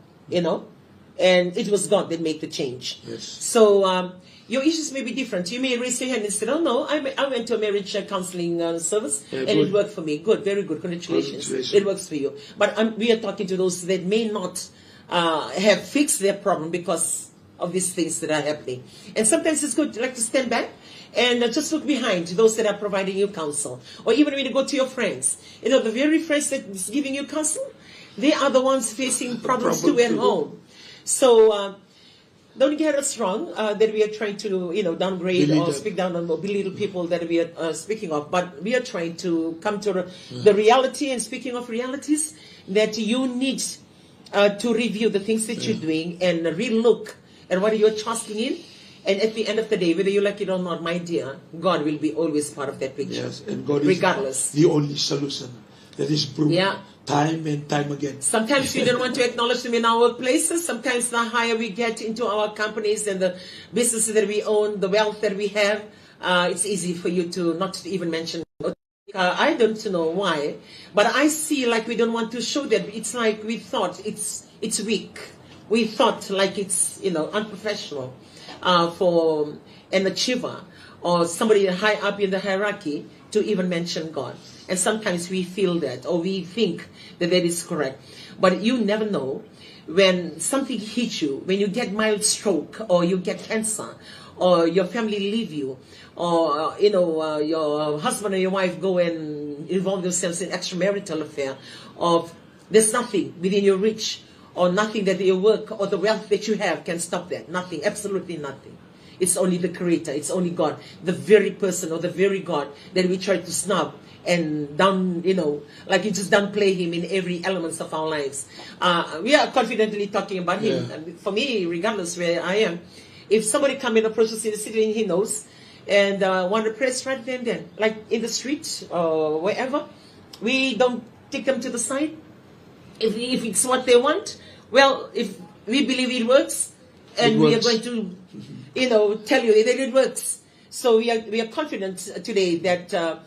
Speaker 3: And it was God that made the change.
Speaker 7: Yes.
Speaker 3: So your issues may be different. You may raise your hand and say, oh no, I went to a marriage counseling service and
Speaker 7: good.
Speaker 3: it worked for me. Good, very good. Congratulations. It works for you. But we are talking to those that may not have fixed their problem because of these things that are happening. And sometimes it's good to stand back and just look behind those that are providing you counsel. Or even when you go to your friends. The very friends that is giving you counsel, they are the ones facing problems too at home. So don't get us wrong that we are trying to downgrade or speak down on or belittle people that we are speaking of. But we are trying to come to the reality. And speaking of realities, that you need to review the things that you're doing and re-look at what you're trusting in. And at the end of the day, whether you like it or not, my dear, God will be always part of that picture.
Speaker 7: Yes, and God
Speaker 3: regardless.
Speaker 7: is the only solution that is proven time and time again.
Speaker 3: Sometimes we don't want to acknowledge them in our workplaces. Sometimes the higher we get into our companies and the businesses that we own, the wealth that we have, it's easy for you to not even mention. I don't know why, but I see like we don't want to show that. It's like we thought it's weak. We thought like it's unprofessional for an achiever or somebody high up in the hierarchy to even mention God. And sometimes we feel that, or we think that is correct. But you never know when something hits you, when you get mild stroke, or you get cancer, or your family leave you, or your husband or your wife go and involve themselves in extramarital affair, or there's nothing within your reach, or nothing that your work or the wealth that you have can stop that. Nothing, absolutely nothing. It's only the Creator. It's only God, the very person or the very God that we try to snub and like you just downplay Him in every elements of our lives. We are confidently talking about Him. And for me, regardless where I am, if somebody come and approaches in the city and he knows and want to press right then, like in the street or wherever, we don't take them to the side. If it's what they want, well, if we believe it works, and we are going to, tell you that it works. So we are confident today that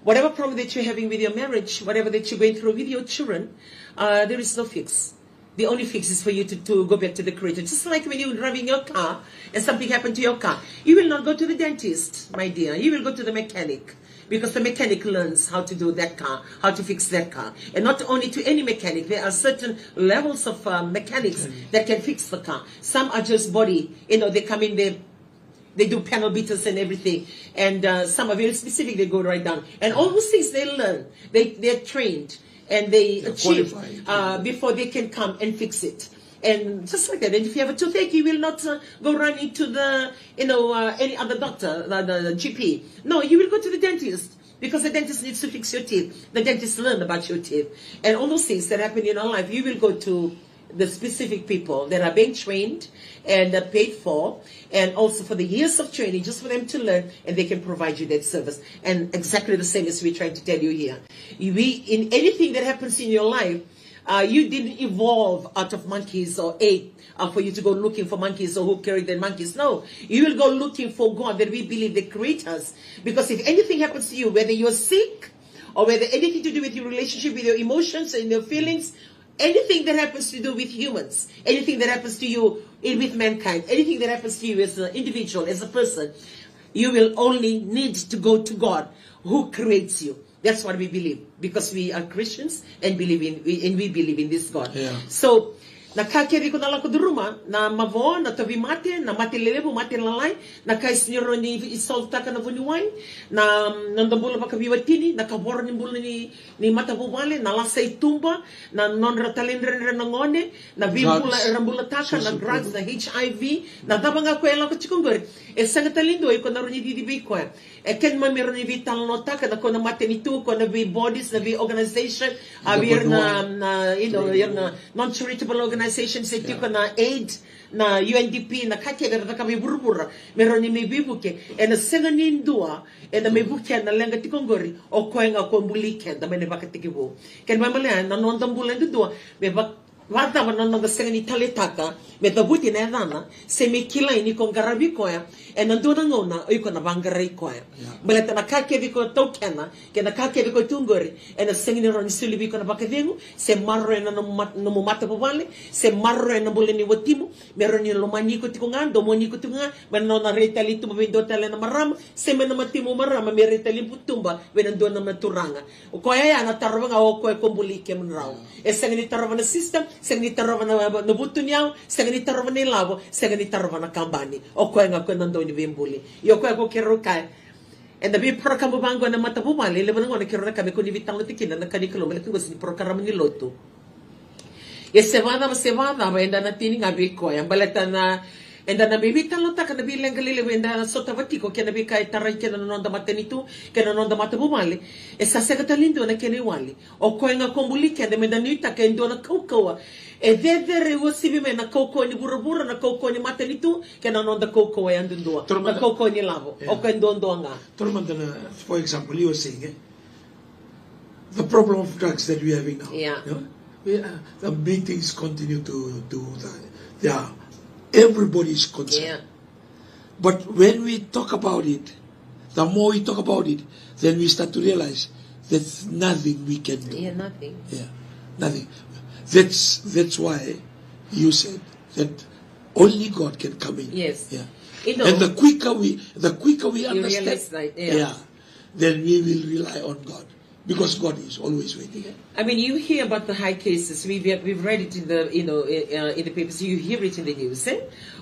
Speaker 3: whatever problem that you're having with your marriage, whatever that you're going through with your children, there is no fix. The only fix is for you to go back to the Creator. Just like when you're driving your car and something happened to your car. You will not go to the dentist, my dear. You will go to the mechanic. Because the mechanic learns how to do that car, how to fix that car. And not only to any mechanic, there are certain levels of mechanics that can fix the car. Some are just body, they come in there, they do panel beaters and everything. And some are very specific, they go right down. And all those things they learn, they're trained and they're achieve before they can come and fix it. And just like that, and if you have a toothache, you will not go run into the, any other doctor, the GP. No, you will go to the dentist because the dentist needs to fix your teeth. The dentist learn about your teeth. And all those things that happen in your life, you will go to the specific people that are being trained and paid for, and also for the years of training, just for them to learn, and they can provide you that service. And exactly the same as we're trying to tell you here. In anything that happens in your life, you didn't evolve out of monkeys or ape for you to go looking for monkeys or who carried the monkeys. No, you will go looking for God that we believe that creates us. Because if anything happens to you, whether you're sick or whether anything to do with your relationship with your emotions and your feelings, anything that happens to do with humans, anything that happens to you with mankind, anything that happens to you as an individual, as a person, You will only need to go to God who creates you. That's what we believe, because we are Christians and we believe in this God.
Speaker 7: Yeah.
Speaker 3: So nakakiri ko na lang ko duruma na mavo na tabi mate na mate lelebu mate lalai na kay senyor ni isolta ka na vunuwai na nandambula pakabiwatini na kabora ni mbula ni mata bubale na lasay tumba na non ratalendre na ngone na bibula rambula taka na drugs na HIV na tabanga ko ela ko chikungori e sanga talindo ko na roni didibi ko e ken ma meron ni vital nota ka na ko na mate ni tu ko na vi bodies na vi organization abir na you know na non charitable organization sa tiko na aid na UNDP na kakega na kami burubura meron ni may bibuke e na senga nindua e na may buke na lenga tikongori o koenga ko mbulike da may bakatikibo ken mamala na nondam bulan dua me bak wata na nga senga ni taletaka me tabuti na dana se me kila ni kon garabi ko ya e na dona ngona oi ko na bangarai ko ya balata na kakegi ko tokena ke na kakegi ko tungori e na senga ni ron silibi ko na bakavengu se marro na no mata bobale se marro na buleni watimu meron ni lomani ko tikunga domoni ko tikunga men no na retali tu mabendo tale na marama se men na matimu marama me retali putumba wen dona maturanga o ko ya na tarwa nga o ko kombulike munraw e senga ni tarwa na system senga ni tarwa na butu niyaw senga ni tarwa ni lavo senga ni tarwa na kambani o ko nga ko nando ni bimbuli yo ko kero kai and the big program bango na mata bumali le bango na kero na kami ko ni vitang tikina na kanikolo mala ko ni program ni loto sevada ba enda na tini ngabi ko yang balata na enda na bibita lota kana bilang galile enda na sota vatiko kena bi kai tarai kena nonda matenitu kena nonda mata bumali esa segata lindo na kene wali o ko nga kombuli kena menda nita kendo na kokoa e deve wosibi me na koko ni burubura na koko ni matenitu kena nonda koko ya ndundua na koko ni lavo o ko ndondo nga
Speaker 7: Tormandana, for example, you were saying the problem of drugs that we're having now.
Speaker 3: Yeah.
Speaker 7: You know? The meetings continue to do that. Yeah, everybody's concerned.
Speaker 3: Yeah.
Speaker 7: But when we talk about it, the more we talk about it, then we start to realize there's nothing we can do.
Speaker 3: Yeah, nothing.
Speaker 7: Yeah, nothing. That's why you said that only God can come in.
Speaker 3: Yes.
Speaker 7: Yeah.
Speaker 3: You know,
Speaker 7: And the quicker we understand,
Speaker 3: realize that, yeah.
Speaker 7: then we will rely on God, because God is always waiting.
Speaker 3: I mean, you hear about the high cases. We've read it in the in the papers. You hear it in the news,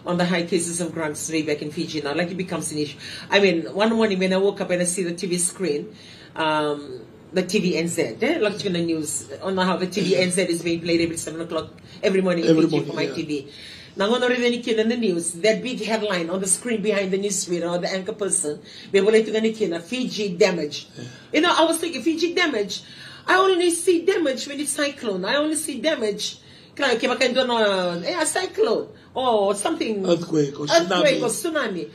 Speaker 3: on the high cases of drugs way back in Fiji now. Like it becomes an issue. I mean, one morning when I woke up and I see the TV screen, the TVNZ, like in the news on how the TVNZ is being played every 7 o'clock every morning in Fiji for my TV. Now, on the news, that big headline on the screen behind the newsreader or the anchor person, we were like to Fiji damage. You know, I was thinking Fiji damage. I only see damage when it's cyclone. I only see damage. A cyclone or something.
Speaker 7: Earthquake or tsunami.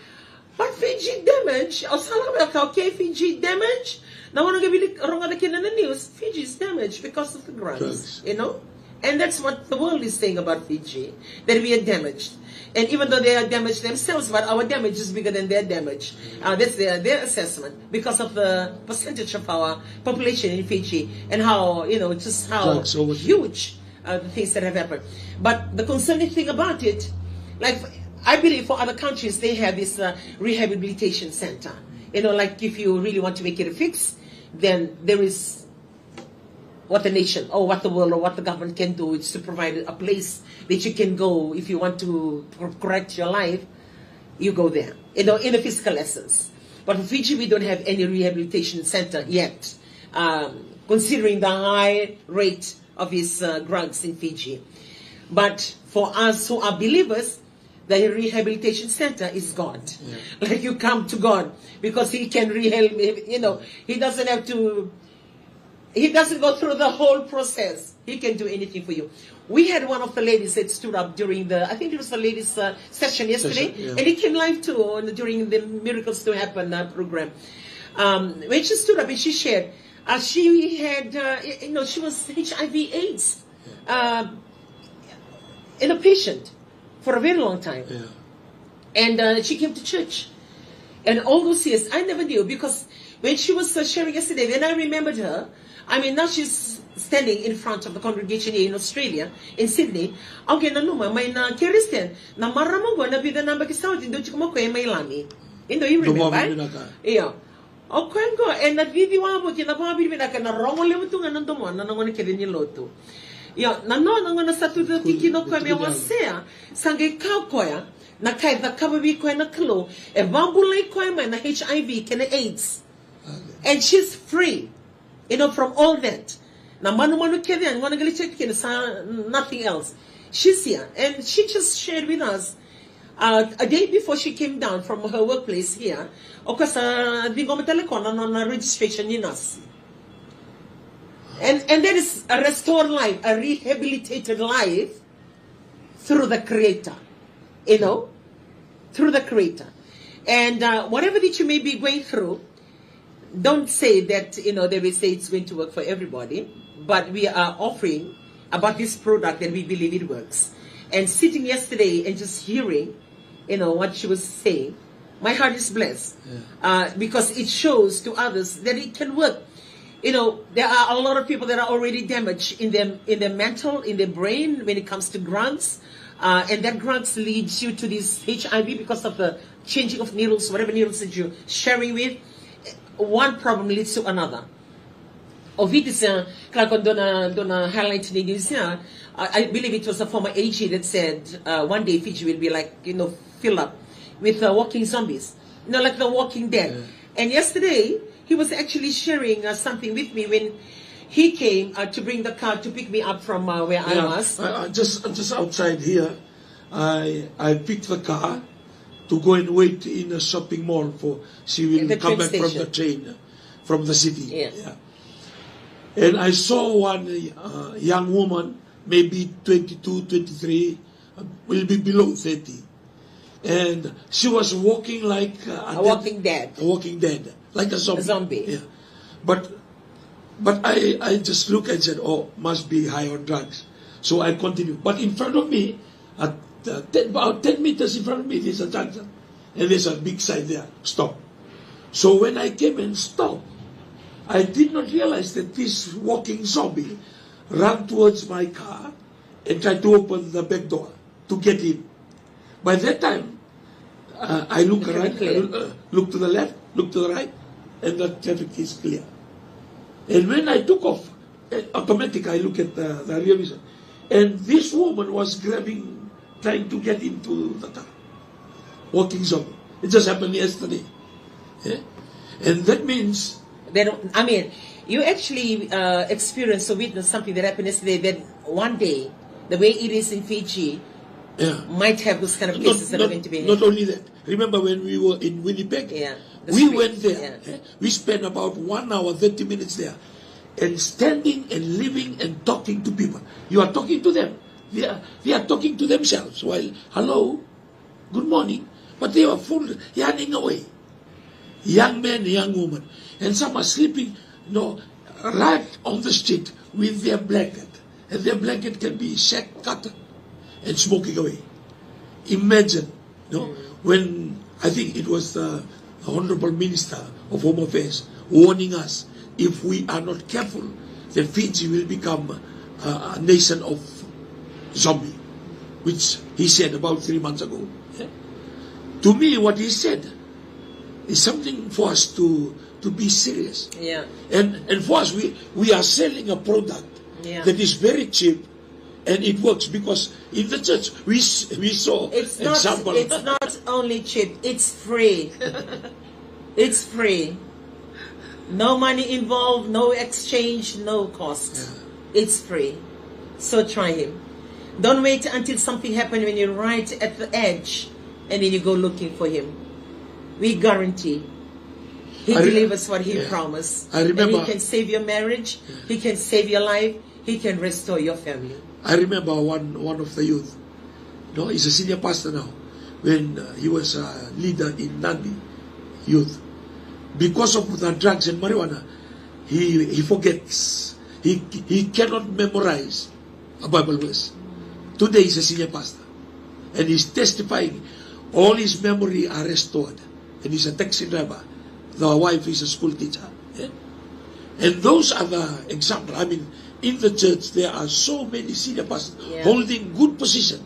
Speaker 3: But Fiji damage. Okay, Fiji damage. Now, I want to give wrong in the news. Fiji's damaged because of the drugs. You know? And that's what the world is saying about Fiji, that we are damaged. And even though they are damaged themselves, but our damage is bigger than their damage. That's their assessment, because of the percentage of our population in Fiji and how, just how huge the things that have happened. But the concerning thing about it, like I believe for other countries, they have this rehabilitation center. Like if you really want to make it a fix, then there is what the nation or what the world or what the government can do is to provide a place that you can go if you want to correct your life. You go there, in a physical essence. But in Fiji, we don't have any rehabilitation center yet, considering the high rate of these drugs in Fiji. But for us who are believers, the rehabilitation center is God. Yeah. Like you come to God because He can rehabilitate. He doesn't have to. He doesn't go through the whole process. He can do anything for you. We had one of the ladies that stood up during I think it was the ladies' session yesterday, and it came live too during the Miracles to Happen program. When she stood up and she shared, she had, she was HIV/AIDS in a patient for a very long time. Yeah. And she came to church. And all those years, I never knew, because when she was sharing yesterday, then I remembered her. I mean, now she's standing in front of the congregation here in Australia, in Sydney. Okay, na numa, may na Christian, na maramongo na bida namba kisaw, tindo chiko mo ko may lami. Indo, you
Speaker 7: Do
Speaker 3: remember?
Speaker 7: mabili binaka.
Speaker 3: Iya. O kwengo, na vivi wabo kina mabili binaka na rongo le mutunga nandomo na nangone kede ni lotu. Iya, na no nangona satu do tikino kwa me wasea sange kaukoya na kai the kababi kwa na klo e bambula kwa na HIV kene AIDS. And she's free, from all that. Now, manu kede and wanna get check nothing else. She's here, and she just shared with us a day before she came down from her workplace here. Because the on a registration in us, and that is a restored life, a rehabilitated life through the Creator, through the Creator, and whatever that you may be going through. Don't say that, they will say it's going to work for everybody, but we are offering about this product that we believe it works. And sitting yesterday and just hearing, what she was saying, my heart is blessed because it shows to others that it can work. There are a lot of people that are already damaged in their mental, in their brain when it comes to drugs, and that drugs leads you to this HIV because of the changing of needles, whatever needles that you're sharing with. One problem leads to another. Dona highlight I believe it was a former AG that said one day Fiji will be like, filled up with walking zombies, like the Walking Dead. Yeah. And yesterday he was actually sharing something with me when he came to bring the car to pick me up from where I was.
Speaker 7: Just outside here, I picked the car to go and wait in a shopping mall for she will come back from the train from the city.
Speaker 3: Yeah.
Speaker 7: And I saw one young woman, maybe 22, 23, will be below 30. And she was walking like
Speaker 3: a walking dead.
Speaker 7: A walking dead, like a zombie.
Speaker 3: A zombie.
Speaker 7: Yeah. But I just looked and said, oh, must be high on drugs. So I continued. But in front of me, about 10 meters in front of me, there's a junction. And there's a big sign there, stop. So when I came and stopped, I did not realize that this walking zombie ran towards my car and tried to open the back door to get in. By that time, I look right, look to the left, look to the right, and the traffic is clear. And when I took off, automatically I look at the rear vision. And this woman was trying to get into the car. Walking zombie. It just happened yesterday. Yeah? And that means...
Speaker 3: you actually experienced or witnessed something that happened yesterday that one day, the way it is in Fiji, might have those kind of cases that are going to be...
Speaker 7: Not only that. Remember when we were in Winnipeg?
Speaker 3: Yeah.
Speaker 7: We went there. Yeah. We spent about 1 hour, 30 minutes there. And standing and living and talking to people. You are talking to them. They are talking to themselves while, hello, good morning. But they are full, yarning away. Young men, young women. And some are sleeping, right on the street with their blanket. And their blanket can be sack cotton and smoking away. Imagine, when I think it was the Honorable Minister of Home Affairs warning us, if we are not careful, then Fiji will become a nation of zombie, which he said about 3 months ago. Yeah? To me, what he said is something for us to be serious.
Speaker 3: Yeah.
Speaker 7: And for us, we are selling a product that is very cheap, and it works because in the church we saw example.
Speaker 3: It's not only cheap; it's free. It's free. No money involved, no exchange, no cost. Yeah. It's free. So try him. Don't wait until something happens when you're right at the edge and then you go looking for him. We guarantee he delivers what he promised.
Speaker 7: I remember.
Speaker 3: And he can save your marriage, he can save your life, he can restore your family.
Speaker 7: I remember one of the youth. He's a senior pastor now. When he was a leader in Nandi youth. Because of the drugs and marijuana, he forgets. He cannot memorize a Bible verse. Today he's a senior pastor. And he's testifying. All his memory are restored. And he's a taxi driver. The wife is a school teacher. Yeah? And those are the examples. In the church, there are so many senior pastors holding good position.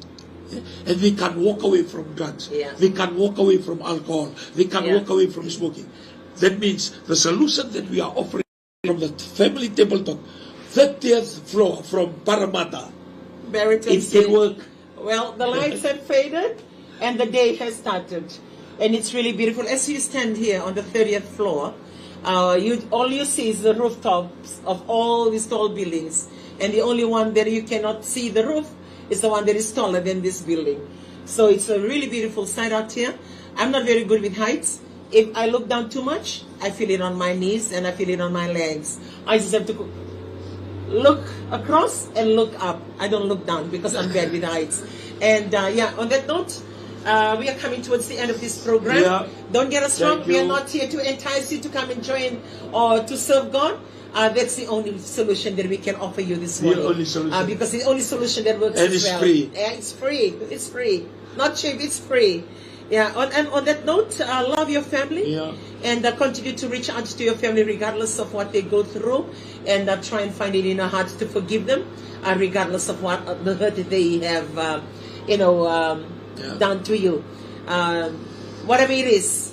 Speaker 7: and they can walk away from drugs.
Speaker 3: Yeah.
Speaker 7: They can walk away from alcohol. They can walk away from smoking. That means the solution that we are offering from the family table talk, 30th floor from Parramatta, it can work.
Speaker 3: Well, the lights have faded and the day has started. And it's really beautiful. As you stand here on the 30th floor, all you see is the rooftops of all these tall buildings. And the only one that you cannot see the roof is the one that is taller than this building. So it's a really beautiful sight out here. I'm not very good with heights. If I look down too much, I feel it on my knees and I feel it on my legs. I just have to look across and look up. I don't look down because I'm bad with heights. And on that note, we are coming towards the end of this program.
Speaker 7: Yeah.
Speaker 3: Don't get us wrong.
Speaker 7: Thank
Speaker 3: We are
Speaker 7: you.
Speaker 3: not here to entice you to come and join or to serve God. That's the only solution that we can offer you this
Speaker 7: The
Speaker 3: morning.
Speaker 7: only solution.
Speaker 3: Because the only solution that works
Speaker 7: And
Speaker 3: as
Speaker 7: it's
Speaker 3: well.
Speaker 7: free.
Speaker 3: Yeah, it's free. It's free. Not cheap. It's free. Yeah. And on that note, love your family.
Speaker 7: Yeah.
Speaker 3: And continue to reach out to your family regardless of what they go through, and try and find it in our hearts to forgive them, regardless of what the hurt that they have, done to you. Whatever it is,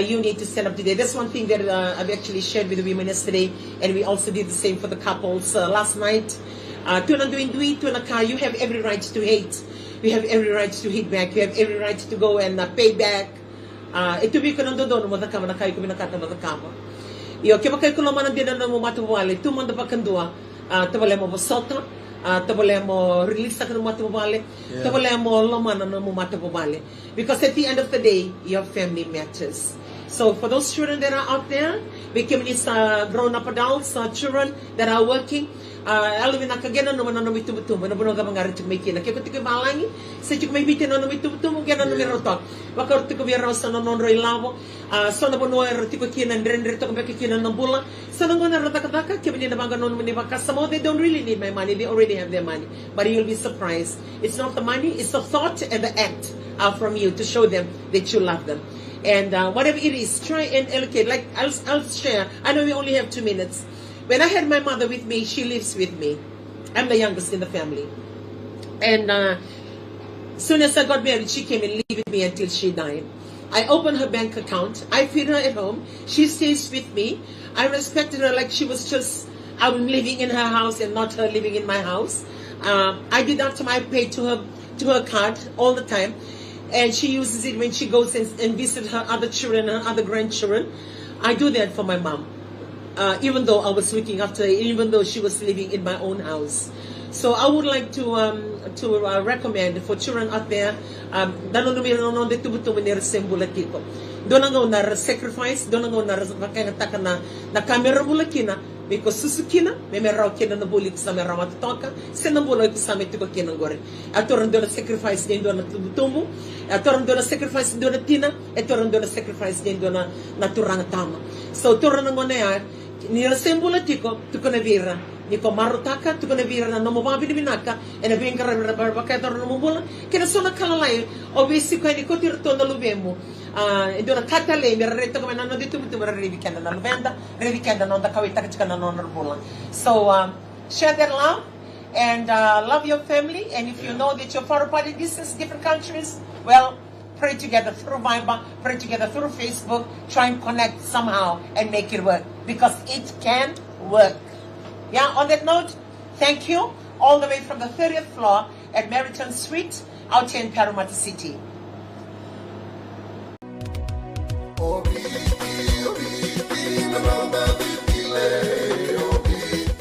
Speaker 3: you need to stand up today. That's one thing that I've actually shared with the women yesterday, and we also did the same for the couples last night. You have every right to hate. You have every right to hit back. You have every right to go and pay back. Ito bi ko nang doon mo na kama na kayo ko binakata mo na kama. Yo kaya kayo ko naman ang dinan mo matuwali. Tumanda pa kandua. Tabale mo bosota. Tabale mo release ka ng matuwali. Tabale mo laman ng mo matuwali. Because at the end of the day, your family matters. So for those children that are out there, becoming these grown-up adults, children that are working, alawin nakagena naman na tumitumo na buno ka mangarit tuk may kina kaya ko malangi sa tuk may bitin na tumitumo gena no merotok bakor tuk biro sa non roy lavo so na buno er tuk kina ndrendre tuk be kina na bula so na ngona rata kataka kaya na banga non mani baka some they don't really need my money, they already have their money, but you'll be surprised. It's not the money, it's the thought and the act from you to show them that you love them. And whatever it is, try and allocate. Like I'll share. I know we only have 2 minutes. When I had my mother with me, she lives with me. I'm the youngest in the family. And soon as I got married, she came and lived with me until she died. I opened her bank account. I feed her at home. She stays with me. I respected her like she was just, I'm living in her house and not her living in my house. I deduct my pay to her card all the time. And she uses it when she goes and visits her other children and her other grandchildren. I do that for my mom. Even though I was looking after her, even though she was living in my own house. So I would like to recommend for children out there, sacrifice, na camera bulakina, because susukina, memera kina na bulik sa mera matatoka, senambulo ko sa metiko kina gore. Atoron do na sacrifice din do na tubutumbu, atoron do na sacrifice do na tina, atoron do na sacrifice din do na naturang tama. So toron na ngona ya, ni resembula tiko, tuko na vira. Niko marutaka, tuko na vira na nomo babi binaka, e na vinga rabaka toron no mula, kina sona kalalay, obisi ko ni ko tirto na lubemo. Ito na katale, mirarito kami na dito buto mararibikenda na November, ribikenda na onda kawita ka na bulang. So share that love and love your family. And if you know that you're far apart in distance, different countries, well, pray together through Viber, pray together through Facebook, try and connect somehow and make it work, because it can work. Yeah. On that note, thank you all the way from the 30th floor at Meriton Suite out here in Parramatta City.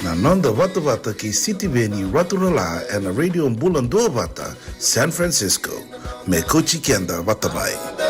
Speaker 5: Na nonda wata wata ki City Beni Waturala and a radio Bulan Dua Wata, San Francisco. Me kochi kenda wata mai.